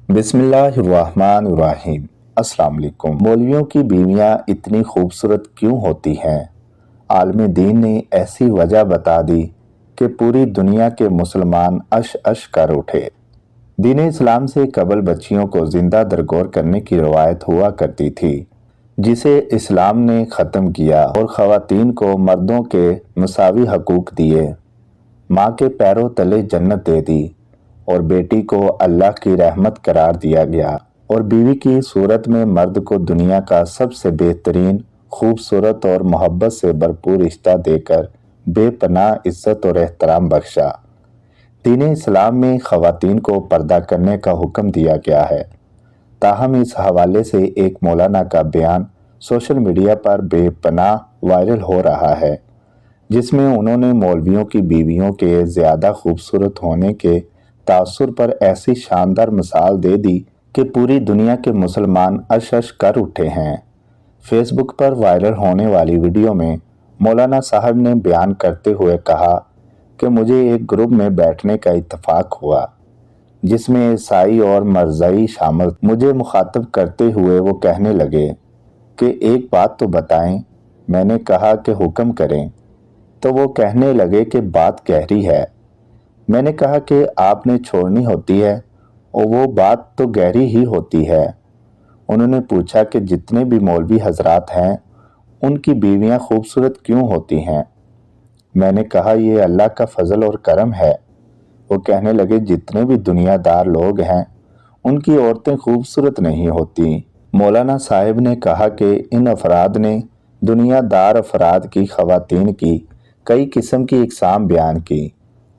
बिस्मिल्लाहिर्रहमानिर्रहीम। अस्सलाम वालेकुम। मौलवियों की बीवियां इतनी खूबसूरत क्यों होती हैं? आलिम दीन ने ऐसी वजह बता दी कि पूरी दुनिया के मुसलमान अश अश कर उठे। दीन इस्लाम से कबल बच्चियों को जिंदा दरगोर करने की रवायत हुआ करती थी, जिसे इस्लाम ने ख़त्म किया और ख़वातीन को मर्दों के मसावी हकूक़ दिए। माँ के पैरों तले जन्नत दे दी और बेटी को अल्लाह की रहमत करार दिया गया और बीवी की सूरत में मर्द को दुनिया का सबसे बेहतरीन, खूबसूरत और मोहब्बत से भरपूर रिश्ता देकर बेपनाह इज्जत और एहतराम बख्शा। दीन इस्लाम में ख़वातीन को पर्दा करने का हुक्म दिया गया है। ताहम इस हवाले से एक मौलाना का बयान सोशल मीडिया पर बेपनाह वायरल हो रहा है, जिसमें उन्होंने मौलवियों की बीवियों के ज़्यादा खूबसूरत होने के तासुर पर ऐसी शानदार मिसाल दे दी कि पूरी दुनिया के मुसलमान अश अश कर उठे हैं। फेसबुक पर वायरल होने वाली वीडियो में मौलाना साहब ने बयान करते हुए कहा कि मुझे एक ग्रुप में बैठने का इत्तफाक हुआ, जिसमें ईसाई और मरज़ई शामिल। मुझे मुखातब करते हुए वो कहने लगे कि एक बात तो बताएं। मैंने कहा कि हुक्म करें। तो वो कहने लगे कि बात गहरी है। मैंने कहा कि आपने छोड़नी होती है और वो बात तो गहरी ही होती है। उन्होंने पूछा कि जितने भी मौलवी हजरात हैं, उनकी बीवियां खूबसूरत क्यों होती हैं? मैंने कहा ये अल्लाह का फजल और करम है। वो कहने लगे जितने भी दुनियादार लोग हैं, उनकी औरतें खूबसूरत नहीं होती। मौलाना साहिब ने कहा कि इन अफराद ने दुनियादार अफराद की ख़वातीन की कई किस्म की इकसाम बयान की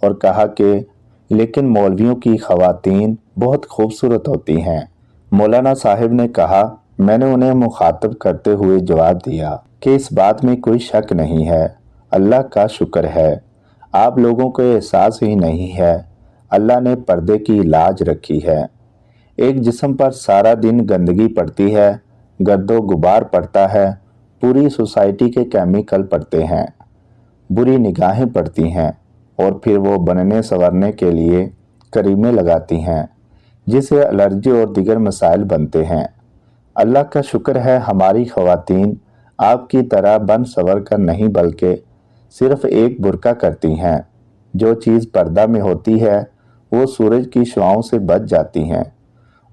और कहा कि लेकिन मौलवियों की ख़वातीन बहुत खूबसूरत होती हैं। मौलाना साहिब ने कहा, मैंने उन्हें मुखातब करते हुए जवाब दिया कि इस बात में कोई शक नहीं है। अल्लाह का शुक्र है, आप लोगों को एहसास ही नहीं है। अल्लाह ने पर्दे की लाज रखी है। एक जिस्म पर सारा दिन गंदगी पड़ती है, गर्दो गुबार पड़ता है, पूरी सोसाइटी के केमिकल पड़ते हैं, बुरी निगाहें पड़ती हैं और फिर वो बनने संवरने के लिए करीमें लगाती हैं, जिससे एलर्जी और दीगर मसाइल बनते हैं। अल्लाह का शुक्र है हमारी ख़वातीन आपकी तरह बन संवर कर नहीं बल्कि सिर्फ एक बुर्का करती हैं। जो चीज़ पर्दा में होती है वो सूरज की शुआओं से बच जाती हैं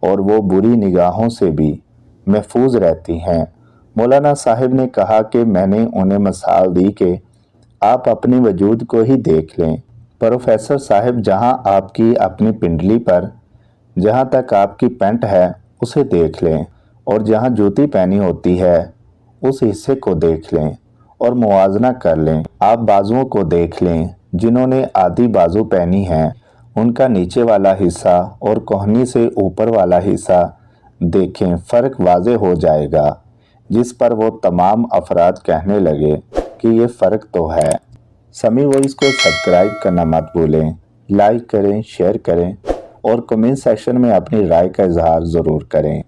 और वो बुरी निगाहों से भी महफूज रहती हैं। मौलाना साहिब ने कहा कि मैंने उन्हें मिसाल दी कि आप अपने वजूद को ही देख लें। प्रोफेसर साहब, जहां आपकी अपनी पिंडली पर जहां तक आपकी पैंट है उसे देख लें और जहां जूती पहनी होती है उस हिस्से को देख लें और मुआवजा कर लें। आप बाजुओं को देख लें, जिन्होंने आधी बाजू पहनी है उनका नीचे वाला हिस्सा और कोहनी से ऊपर वाला हिस्सा देखें, फ़र्क वाज़े हो जाएगा। जिस पर वो तमाम अफराद कहने लगे कि ये फ़र्क तो है। समी वॉइस को सब्सक्राइब करना मत भूलें, लाइक करें, शेयर करें और कमेंट सेक्शन में अपनी राय का इजहार ज़रूर करें।